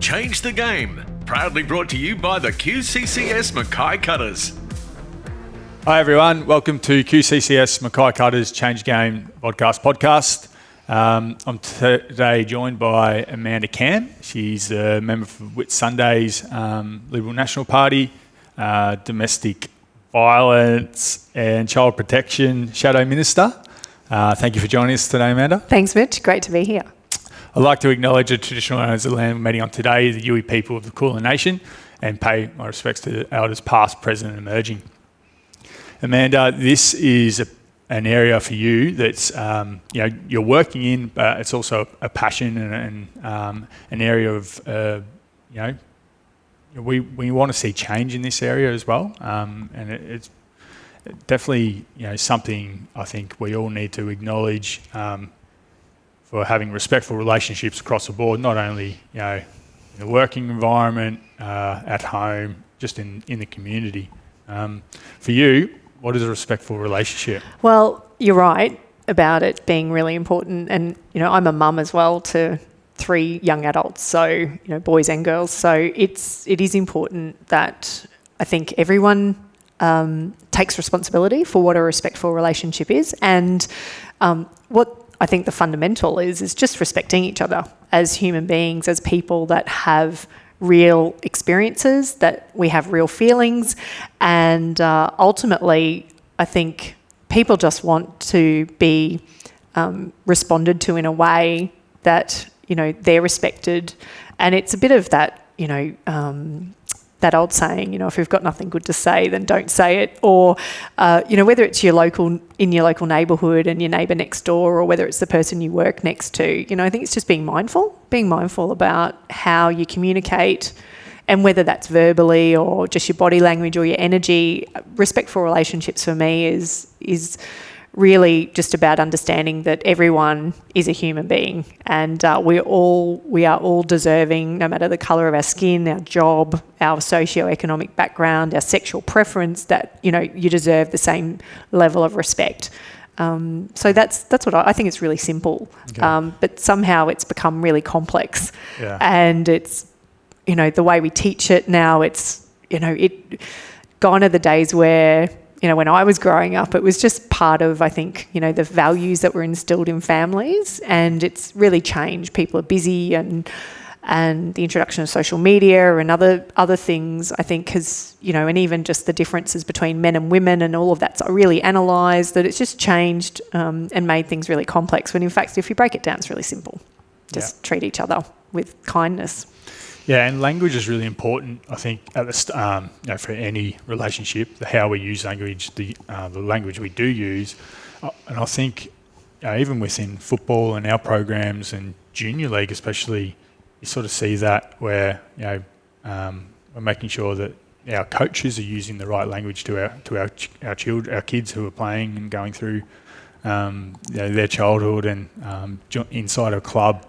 Change the Game. Proudly brought to you by the QCCS Mackay Cutters. Hi everyone, welcome to QCCS Mackay Cutters Change Game podcast. I'm today joined by Amanda Camm. She's a member for Whitsunday's Liberal National Party, Domestic Violence and Child Protection Shadow Minister. Thank you for joining us today, Amanda. Thanks, Mitch. Great to be here. I'd like to acknowledge the traditional owners of the land we're meeting on today, the Yuwi people of the Kulin Nation, and pay my respects to the elders past, present and emerging. Amanda, this is an area for you that's you're working in, but it's also a passion and an area of we want to see change in this area as well, and it's definitely something I think we all need to acknowledge. For having respectful relationships across the board, not only in the working environment, at home, just in the community. For you, what is a respectful relationship? Well, you're right about it being really important, and I'm a mum as well to 3 young adults, so boys and girls. So it is important that I think everyone takes responsibility for what a respectful relationship is, and what I think the fundamental is just respecting each other as human beings, as people that have real experiences, that we have real feelings, and ultimately I think people just want to be responded to in a way that they're respected, and it's a bit of that that old saying, if you've got nothing good to say, then don't say it. Or, whether it's in your local neighbourhood and your neighbour next door, or whether it's the person you work next to, I think it's just being mindful about how you communicate, and whether that's verbally or just your body language or your energy. Respectful relationships for me is really just about understanding that everyone is a human being, and we are all deserving, no matter the colour of our skin, our job, our socio-economic background, our sexual preference, that you deserve the same level of respect. So that's what I think. It's really simple, okay. But somehow it's become really complex, and it's the way we teach it now. It's gone are the days where when I was growing up, it was just part of, I think, the values that were instilled in families, and it's really changed. People are busy, and the introduction of social media and other things, I think, has, and even just the differences between men and women and all of that's really analysed, that it's just changed and made things really complex, when in fact, if you break it down, it's really simple. Just treat each other with kindness. Yeah, and language is really important, I think, at the for any relationship, how we use language, the language we do use. And I think even within football and our programs and junior league especially, you sort of see that where we're making sure that our coaches are using the right language to our children, our kids who are playing and going through their childhood and inside a club.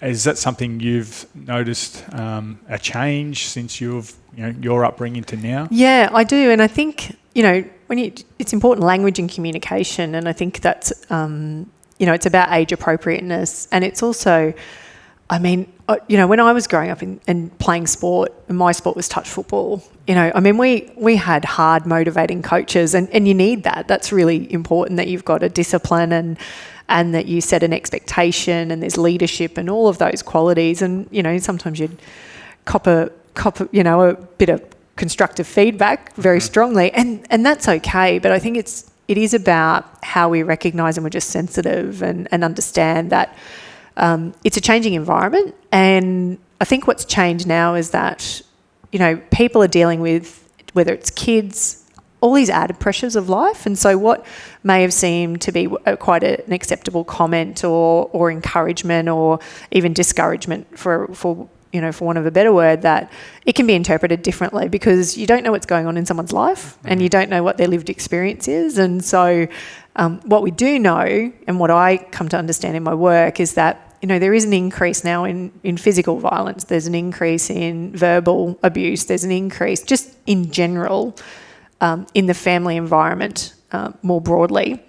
Is that something you've noticed a change since your upbringing to now? Yeah, I do, and I think it's important, language and communication, and I think that's it's about age appropriateness, and it's also, when I was growing up and playing sport, and my sport was touch football. We had hard, motivating coaches, and you need that. That's really important, that you've got a discipline and that you set an expectation, and there's leadership and all of those qualities. And, sometimes you'd cop a bit of constructive feedback very strongly, and that's okay. But I think it is about how we recognise, and we're just sensitive and understand that it's a changing environment. And I think what's changed now is that, people are dealing with, whether it's kids, all these added pressures of life. And so what may have seemed to be quite an acceptable comment or encouragement or even discouragement, for want of a better word, that it can be interpreted differently, because you don't know what's going on in someone's life, and you don't know what their lived experience is. And so what we do know, and what I come to understand in my work, is that there is an increase now in physical violence. There's an increase in verbal abuse. There's an increase just in general in the family environment more broadly.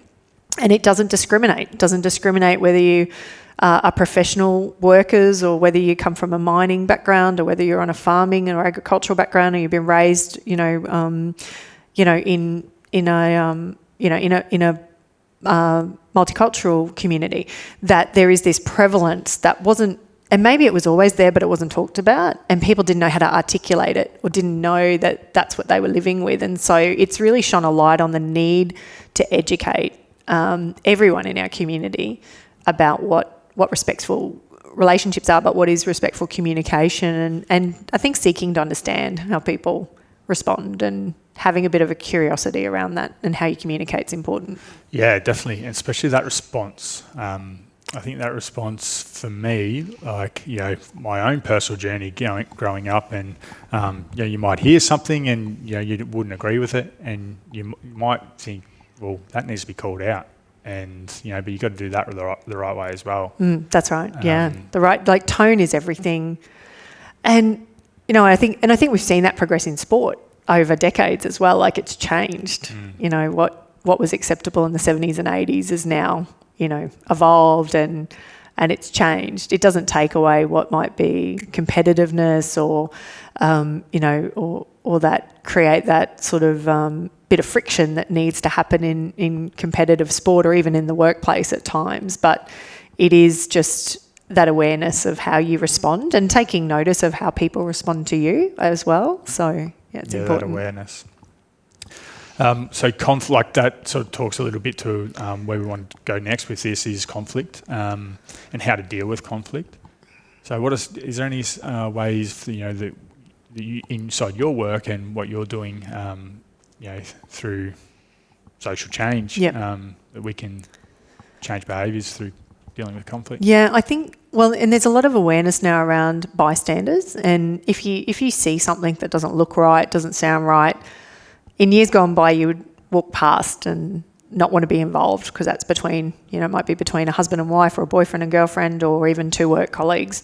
And it doesn't discriminate. It doesn't discriminate whether you are professional workers or whether you come from a mining background or whether you're on a farming or agricultural background or you've been raised, in a multicultural community. That there is this prevalence that wasn't, and maybe it was always there, but it wasn't talked about, and people didn't know how to articulate it or didn't know that that's what they were living with. And so it's really shone a light on the need to educate everyone in our community about what respectful relationships are, but what is respectful communication, and I think seeking to understand how people respond and having a bit of a curiosity around that and how you communicate is important. Yeah, definitely, and especially that response. I think that response for me, like, my own personal journey growing up, and you might hear something and you wouldn't agree with it, and you might think, well, that needs to be called out. And but you got to do that the right way as well. That's right. Yeah, the right tone is everything, and I think we've seen that progress in sport over decades as well. Like, it's changed. What was acceptable in the 70s and 80s is now evolved and it's changed. It doesn't take away what might be competitiveness or that create that sort of bit of friction that needs to happen in competitive sport or even in the workplace at times. But it is just that awareness of how you respond and taking notice of how people respond to you as well. So yeah, it's important. That awareness. So conflict, that sort of talks a little bit to where we want to go next with this is conflict and how to deal with conflict. So is there any ways that you, inside your work and what you're doing through social change that we can change behaviours through dealing with conflict? Yeah, I think, and there's a lot of awareness now around bystanders, and if you see something that doesn't look right, doesn't sound right, in years gone by you would walk past and not want to be involved because that's between, it might be between a husband and wife or a boyfriend and girlfriend or even two work colleagues.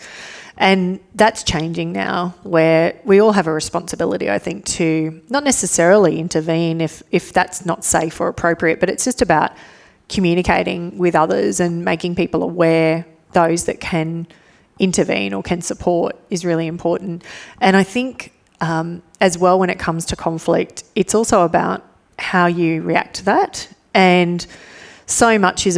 And that's changing now, where we all have a responsibility, I think, to not necessarily intervene if that's not safe or appropriate, but it's just about communicating with others and making people aware, those that can intervene or can support is really important. And I think as well, when it comes to conflict, it's also about how you react to that. And so much is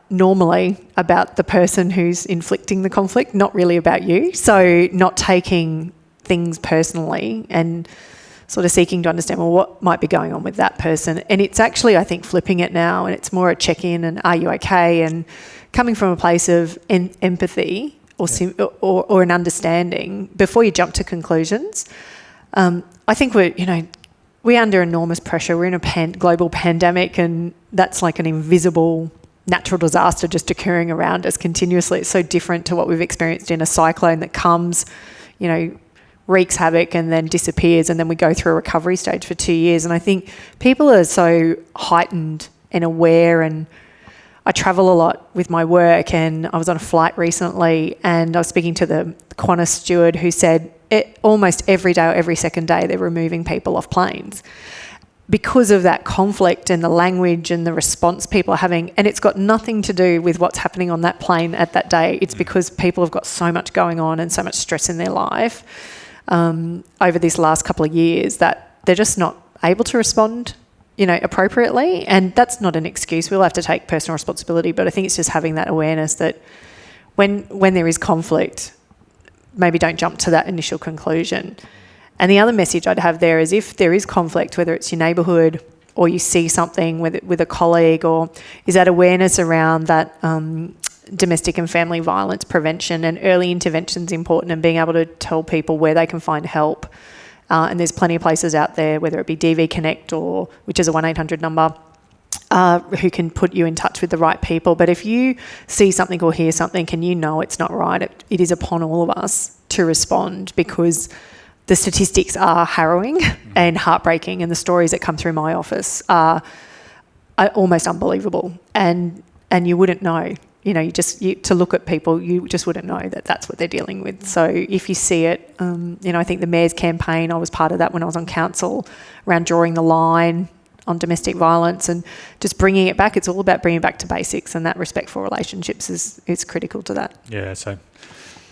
normally about the person who's inflicting the conflict, not really about you. So not taking things personally and sort of seeking to understand, well, what might be going on with that person. And it's actually, I think, flipping it now, and it's more a check-in and are you okay, and coming from a place of empathy or an understanding before you jump to conclusions. I think we're under enormous pressure. We're in a global pandemic, and that's like an invisible natural disaster just occurring around us continuously. It's so different to what we've experienced in a cyclone that comes, wreaks havoc and then disappears, and then we go through a recovery stage for 2 years. And I think people are so heightened and aware, and I travel a lot with my work, and I was on a flight recently and I was speaking to the Qantas steward who said almost every day or every second day they're removing people off planes because of that conflict and the language and the response people are having. And it's got nothing to do with what's happening on that plane at that day. It's because people have got so much going on and so much stress in their life over this last couple of years that they're just not able to respond appropriately. And that's not an excuse. We'll have to take personal responsibility, but I think it's just having that awareness that when there is conflict, maybe don't jump to that initial conclusion. And the other message I'd have there is, if there is conflict, whether it's your neighbourhood or you see something with a colleague, or is that awareness around that domestic and family violence prevention and early intervention is important, and being able to tell people where they can find help. And there's plenty of places out there, whether it be DV Connect which is a 1-800 number, who can put you in touch with the right people. But if you see something or hear something and it's not right, it is upon all of us to respond, because the statistics are harrowing and heartbreaking, and the stories that come through my office are almost unbelievable. And you wouldn't know, to look at people, you just wouldn't know that that's what they're dealing with. So if you see it, I think the Mayor's campaign, I was part of that when I was on council, around drawing the line. domestic violence and just bringing it back. It's all about bringing it back to basics, and that respect for relationships is critical to that. Yeah, so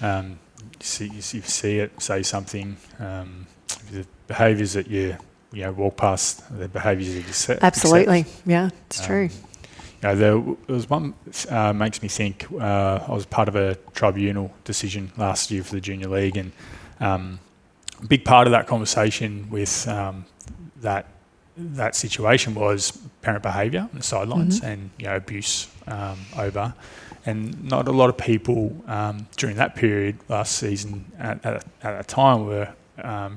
you see it, say something, the behaviours that you walk past, the behaviours that you set. Absolutely, accept. yeah, it's true. There was one makes me think. I was part of a tribunal decision last year for the Junior League, and a big part of that conversation with that situation was parent behaviour on the sidelines and abuse over. And not a lot of people during that period last season at that time were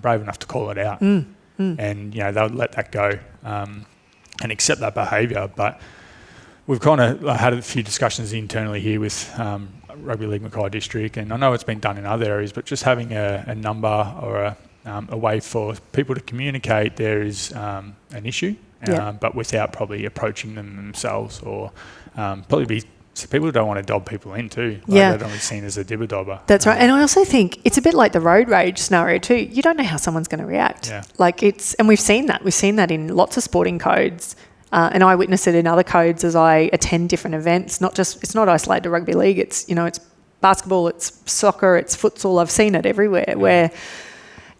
brave enough to call it out. And they would let that go and accept that behaviour. But we've kind of had a few discussions internally here with Rugby League Mackay District, and I know it's been done in other areas, but just having a number or a way for people to communicate there is an issue, but without probably approaching them themselves, or probably be people don't want to dob people in too. They don't want to be seen as a dibber-dobber. That's right. And I also think it's a bit like the road rage scenario too. You don't know how someone's going to react. Yeah. And we've seen that. We've seen that in lots of sporting codes. And I witness it in other codes as I attend different events. It's not isolated to rugby league. It's basketball, it's soccer, it's futsal. I've seen it everywhere where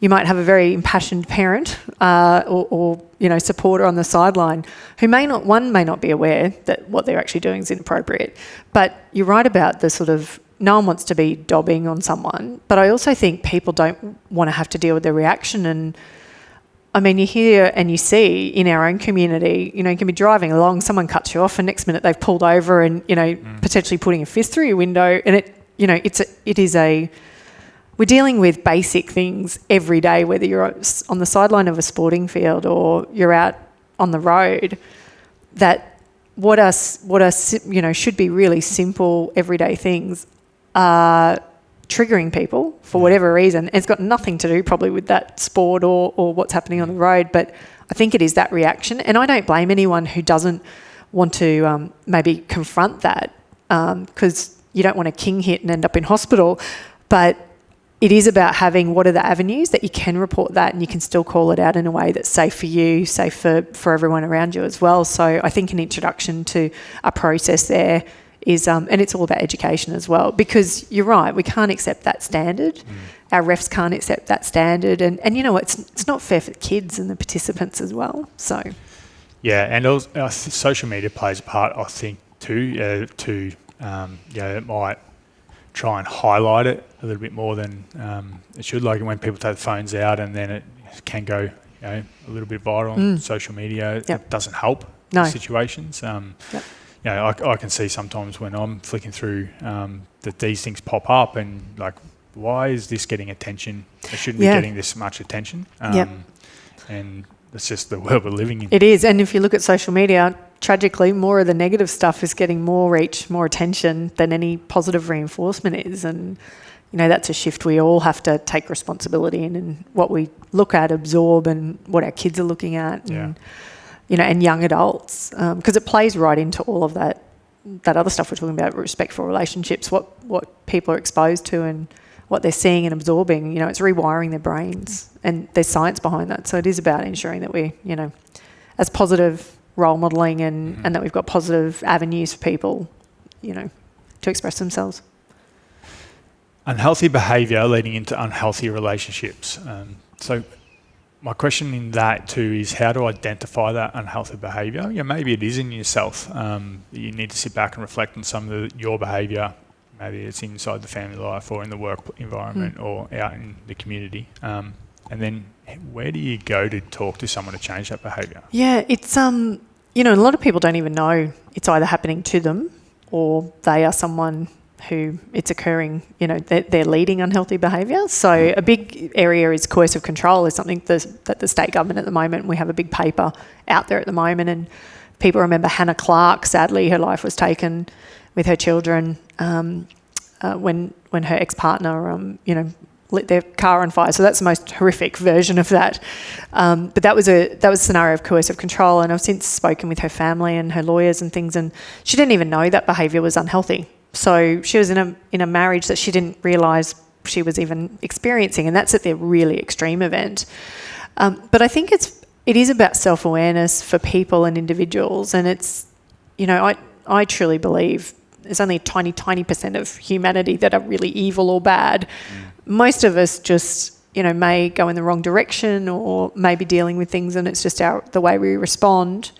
you might have a very impassioned parent or supporter on the sideline who may not be aware that what they're actually doing is inappropriate. But you're right about the sort of, no one wants to be dobbing on someone, but I also think people don't want to have to deal with the reaction. And I mean, you hear and you see in our own community, you can be driving along, someone cuts you off, and next minute they've pulled over and, potentially putting a fist through your window. And we're dealing with basic things every day, whether you're on the sideline of a sporting field or you're out on the road, that what should be really simple everyday things are triggering people for whatever reason. It's got nothing to do probably with that sport or what's happening on the road, but I think it is that reaction. And I don't blame anyone who doesn't want to maybe confront that, because you don't want a king hit and end up in hospital. But it is about having what are the avenues that you can report that and you can still call it out in a way that's safe for you, safe for everyone around you as well. So I think an introduction to a process there is, and it's all about education as well, because you're right, we can't accept that standard. Our refs can't accept that standard. And it's not fair for the kids and the participants as well. So yeah, and also, social media plays a part, I think, too, it might try and highlight it a little bit more than it should. Like when people take the phones out and then it can go a little bit viral on social media. It doesn't help situations. I can see sometimes when I'm flicking through that these things pop up and like, why is this getting attention? It shouldn't be getting this much attention. And it's just the world we're living in. It is. And if you look at social media, tragically, more of the negative stuff is getting more reach, more attention than any positive reinforcement is. And, that's a shift we all have to take responsibility in, and what we look at, absorb, and what our kids are looking at, and, and young adults, because it plays right into all of that other stuff we're talking about, respectful relationships, what people are exposed to and what they're seeing and absorbing. It's rewiring their brains, and there's science behind that. So it is about ensuring that we, as positive role modelling and that we've got positive avenues for people, to express themselves. Unhealthy behaviour leading into unhealthy relationships. So my question in that too is how to identify that unhealthy behaviour. Maybe it is in yourself. You need to sit back and reflect on some of your behaviour. Maybe it's inside the family life or in the work environment or out in the community. And then where do you go to talk to someone to change that behaviour? Yeah, it's, a lot of people don't even know it's either happening to them or they are someone who it's occurring, they're leading unhealthy behaviour. So a big area is coercive control is something that the state government at the moment, we have a big paper out there at the moment, and people remember Hannah Clark. Sadly, her life was taken with her children when her ex-partner, lit their car on fire. So that's the most horrific version of that. But that was a scenario of coercive control, and I've since spoken with her family and her lawyers and things, and she didn't even know that behaviour was unhealthy. So she was in a marriage that she didn't realise she was even experiencing, and that's at their really extreme event. But I think it's it is about self-awareness for people and individuals, and it's, I truly believe there's only a tiny, tiny % of humanity that are really evil or bad. Most of us just, may go in the wrong direction or may be dealing with things, and it's just the way we respond.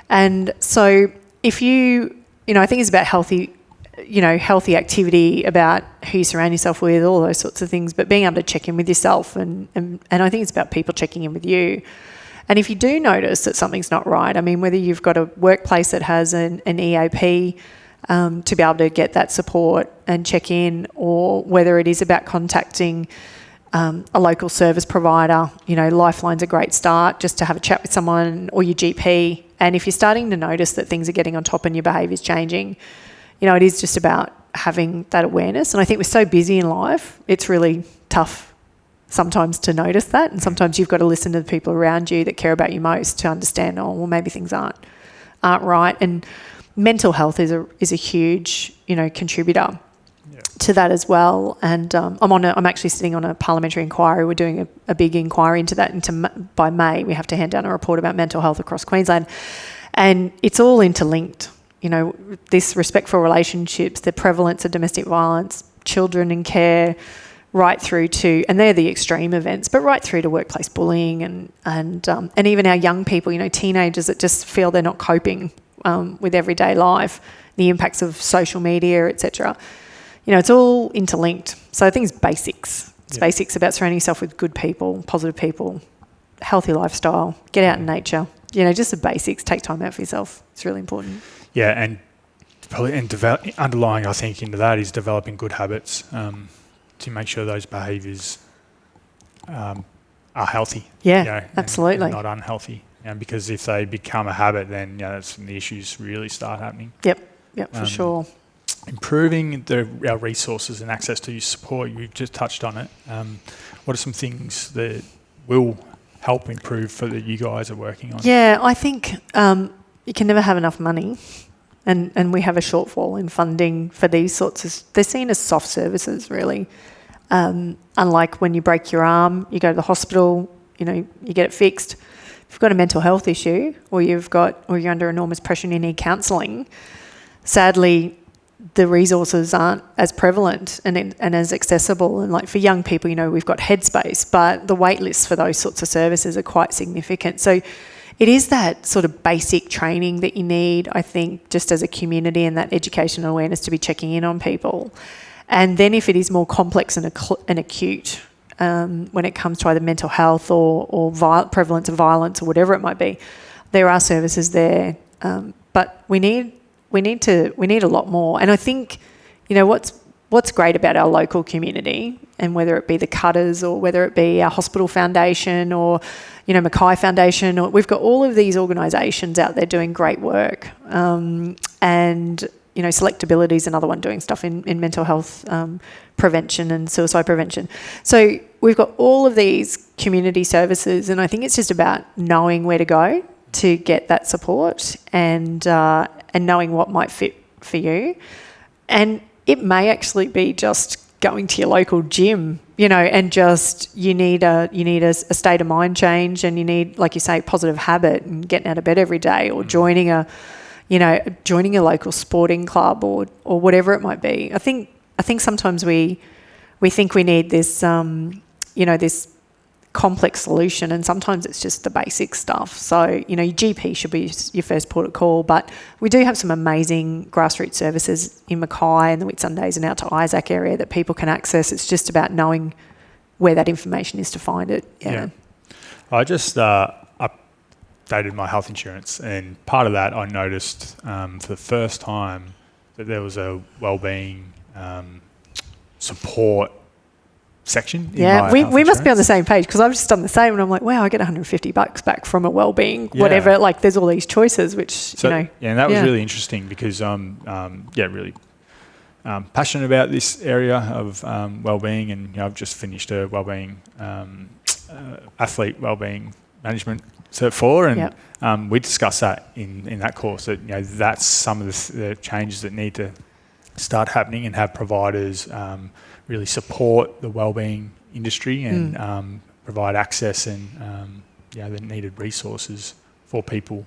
And so if I think it's about healthy activity, about who you surround yourself with, all those sorts of things, but being able to check in with yourself. And I think it's about people checking in with you. And if you do notice that something's not right, I mean, whether you've got a workplace that has an EAP to be able to get that support and check in, or whether it is about contacting a local service provider, Lifeline's a great start, just to have a chat with someone, or your GP. And if you're starting to notice that things are getting on top and your behaviour's changing, it is just about having that awareness. And I think we're so busy in life, it's really tough sometimes to notice that. And sometimes you've got to listen to the people around you that care about you most to understand, maybe things aren't right. And mental health is a huge, contributor to that as well. And I'm actually sitting on a parliamentary inquiry. We're doing a big inquiry into that. By May, we have to hand down a report about mental health across Queensland. And it's all interlinked. This respect for relationships, the prevalence of domestic violence, children in care, right through to, and they're the extreme events, but right through to workplace bullying and even our young people, teenagers that just feel they're not coping with everyday life, the impacts of social media, etc. It's all interlinked. So I think it's basics. It's basics about surrounding yourself with good people, positive people, healthy lifestyle, get out in nature. Just the basics. Take time out for yourself. It's really important. Yeah, and underlying, I think, into that is developing good habits to make sure those behaviours are healthy. Yeah, absolutely. And not unhealthy. Because if they become a habit, then that's when the issues really start happening. Yep, for sure. Improving our resources and access to support, you just touched on it. What are some things that will help improve that you guys are working on? Yeah, I think you can never have enough money, and we have a shortfall in funding for these sorts of... They're seen as soft services, really. Unlike when you break your arm, you go to the hospital, you get it fixed. If you've got a mental health issue, or you're under enormous pressure and you need counselling, sadly, the resources aren't as prevalent and as accessible. And like for young people, we've got Headspace, but the wait lists for those sorts of services are quite significant. So it is that sort of basic training that you need, I think, just as a community, and that education and awareness to be checking in on people. And then if it is more complex and acute, when it comes to either mental health or prevalence of violence or whatever it might be, there are services there. But we need a lot more. And I think, what's great about our local community, and whether it be the Cutters or whether it be our hospital foundation or, Mackay Foundation, or we've got all of these organisations out there doing great work. And Selectability is another one doing stuff in mental health prevention and suicide prevention. So we've got all of these community services, and I think it's just about knowing where to go to get that support and knowing what might fit for you. And it may actually be just going to your local gym, and just you need a state of mind change, and you need, like you say, positive habit and getting out of bed every day, or joining a local sporting club or whatever it might be. I think sometimes we think we need this this complex solution, and sometimes it's just the basic stuff. So your GP should be your first port of call, but we do have some amazing grassroots services in Mackay and the Whitsundays and out to Isaac area that people can access. It's just about knowing where that information is to find it. Yeah. I just updated my health insurance, and part of that I noticed for the first time that there was a wellbeing support section. Yeah, we must be on the same page, because I've just done the same, and I'm like, wow, I get $150 back from a wellbeing, whatever. Like, there's all these choices, which and that was really interesting, because I'm really passionate about this area of wellbeing, and I've just finished a wellbeing athlete wellbeing management Cert 4, and we discussed that in that course, that that's some of the changes that need to start happening, and have providers really support the wellbeing industry and provide access and the needed resources for people,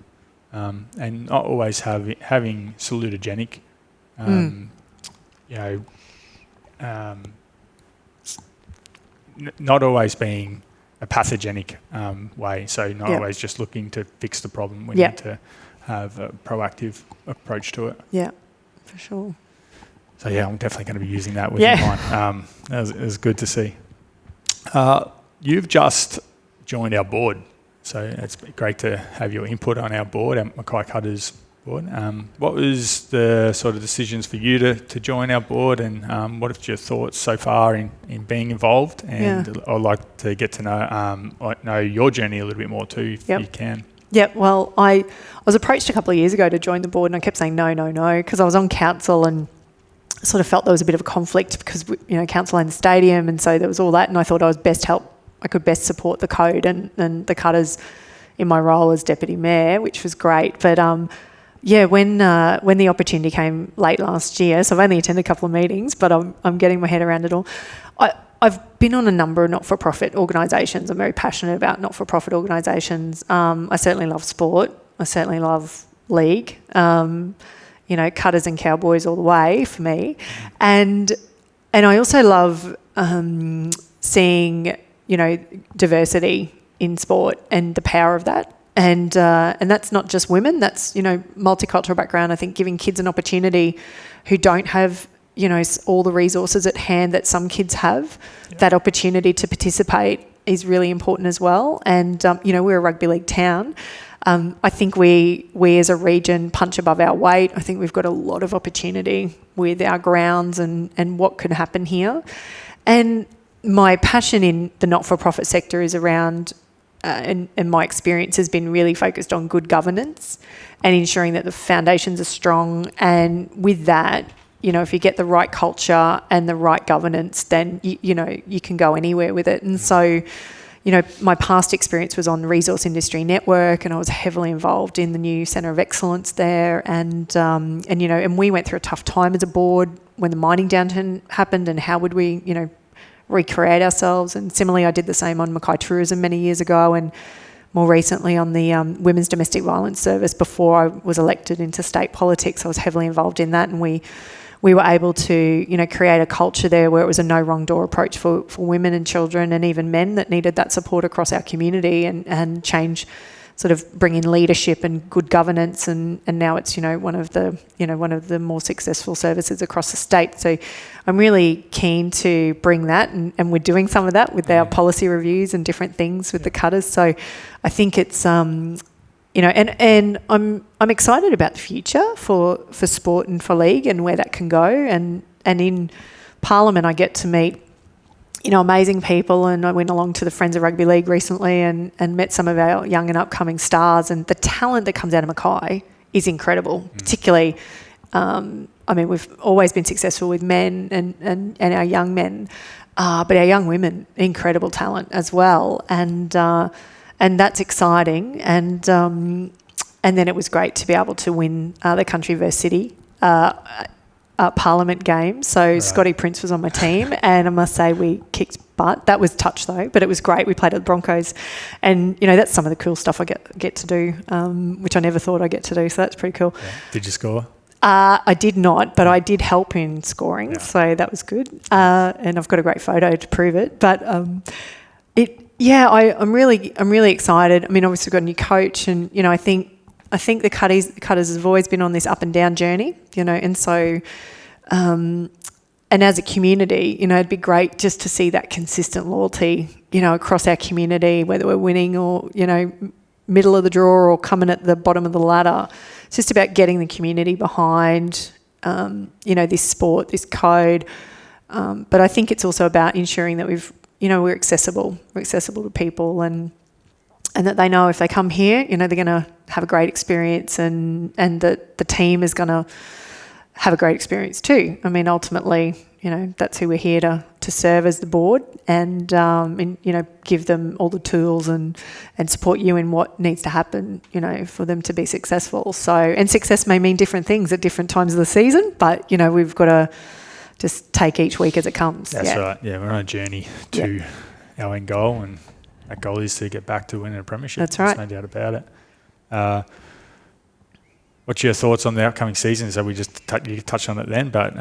and not always having salutogenic, not always being a pathogenic way. So not always just looking to fix the problem. We need to have a proactive approach to it. Yeah, for sure. So I'm definitely going to be using that with mine. It was good to see. You've just joined our board, so it's great to have your input on our board, our Mackay Cutters board. What was the sort of decisions for you to join our board, and what are your thoughts so far in being involved? And I'd like to get to know your journey a little bit more too, if you can. Yeah, well, I was approached a couple of years ago to join the board, and I kept saying no, because I was on council and sort of felt there was a bit of a conflict because, council owned the stadium, and so there was all that, and I thought I could best support the code and the Cutters in my role as deputy mayor, which was great. But when the opportunity came late last year, so I've only attended a couple of meetings, but I'm getting my head around it all. I've been on a number of not-for-profit organisations. I'm very passionate about not-for-profit organisations. I certainly love sport. I certainly love league. Cutters and Cowboys all the way for me. And I also love seeing, diversity in sport and the power of that. And that's not just women, that's, multicultural background. I think giving kids an opportunity who don't have, all the resources at hand that some kids have, that opportunity to participate is really important as well. And, we're a rugby league town. I think we as a region punch above our weight. I think we've got a lot of opportunity with our grounds and what can happen here. And my passion in the not-for-profit sector is around, and my experience has been really focused on good governance and ensuring that the foundations are strong. And with that, if you get the right culture and the right governance, then, you can go anywhere with it. And so, my past experience was on the Resource Industry Network, and I was heavily involved in the new Centre of Excellence there. And we went through a tough time as a board when the mining downturn happened, and how would we, recreate ourselves. And similarly, I did the same on Mackay Tourism many years ago, and more recently on the Women's Domestic Violence Service before I was elected into state politics. I was heavily involved in that, and we were able to, create a culture there where it was a no wrong door approach for women and children and even men that needed that support across our community, and change, sort of bring in leadership and good governance, and now it's one of the more successful services across the state. So I'm really keen to bring that, and we're doing some of that with our policy reviews and different things with the Cutters. So I think it's and I'm excited about the future for sport and for league and where that can go. And in Parliament, I get to meet, amazing people. And I went along to the Friends of Rugby League recently and met some of our young and upcoming stars. And the talent that comes out of Mackay is incredible, particularly, we've always been successful with men and our young men, but our young women, incredible talent as well. And that's exciting. And then it was great to be able to win the Country vs City Parliament game. So Scotty Prince was on my team, and I must say we kicked butt. That was touch though, but it was great. We played at the Broncos, and that's some of the cool stuff I get to do, which I never thought I'd get to do. So that's pretty cool. Yeah. Did you score? I did not, but I did help in scoring, so that was good. And I've got a great photo to prove it. But I'm really excited. Obviously we've got a new coach, and I think the Cutters have always been on this up and down journey, and so and as a community, it'd be great just to see that consistent loyalty, across our community, whether we're winning or, middle of the draw or coming at the bottom of the ladder. It's just about getting the community behind, this sport, this code. But I think it's also about ensuring that we're accessible. We're accessible to people, and that they know if they come here, they're going to have a great experience, and that the team is going to have a great experience too. Ultimately, that's who we're here to serve as the board, and give them all the tools and support you in what needs to happen, for them to be successful. So, and success may mean different things at different times of the season, but, we've got to just take each week as it comes. That's right. Yeah, we're on a journey to our end goal, and goal is to get back to winning a premiership. That's right. There's no doubt about it. What's your thoughts on the upcoming season? So we just you touched on it then, but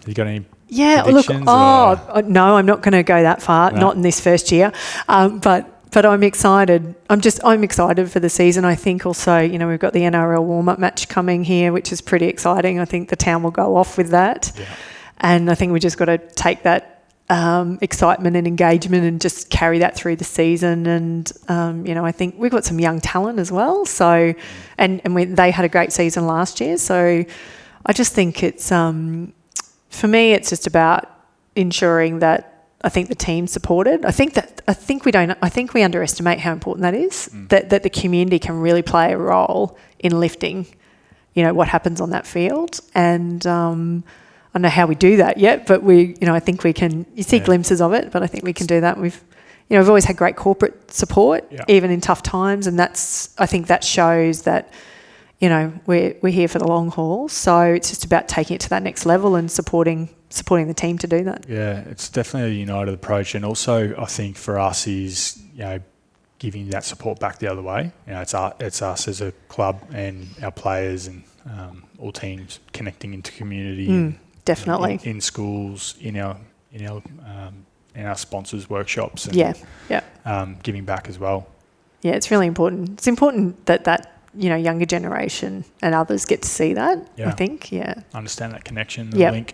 you got any predictions? No, I'm not going to go that far. No. Not in this first year, but I'm excited. I'm excited for the season. I think also, we've got the NRL warm-up match coming here, which is pretty exciting. I think the town will go off with that. Yeah. And I think we just got to take that excitement and engagement and just carry that through the season. And, I think we've got some young talent as well. So, they had a great season last year. So I just think it's, for me, it's just about ensuring that I think the team's supported. I think we underestimate how important that is, that the community can really play a role in lifting, what happens on that field. And I don't know how we do that yet, but I think we can. You see glimpses of it, but I think we can do that. We've always had great corporate support, even in tough times, and I think that shows that, we're here for the long haul. So it's just about taking it to that next level and supporting the team to do that. Yeah, it's definitely a united approach, and also I think for us is giving that support back the other way. It's us as a club and our players and all teams connecting into community. Definitely in schools, in our sponsors' workshops, and giving back as well. Yeah, it's really important. It's important that younger generation and others get to see that. I think, understand that connection, the link.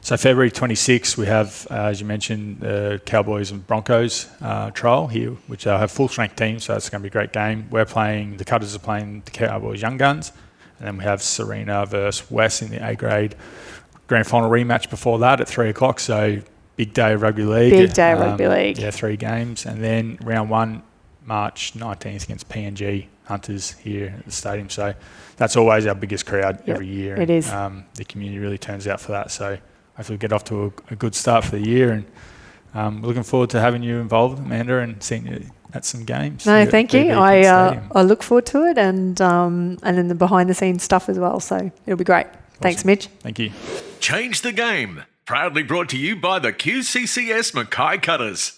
So February 26th, we have, as you mentioned, the Cowboys and Broncos trial here, which have full-strength teams, so it's going to be a great game. The Cutters are playing the Cowboys Young Guns, and then we have Serena versus West in the A grade. Grand final rematch before that at 3 o'clock, so big day of rugby league. Big day of rugby league. Yeah, 3 games. And then round 1, March 19th against PNG Hunters here at the stadium. So that's always our biggest crowd every year. It is. The community really turns out for that. So hopefully we get off to a good start for the year. And we're looking forward to having you involved, Amanda, and seeing you at some games. No, thank you. I look forward to it, and then the behind-the-scenes stuff as well. So it'll be great. Awesome. Thanks, Mitch. Thank you. Change the Game. Proudly brought to you by the QCCS Mackay Cutters.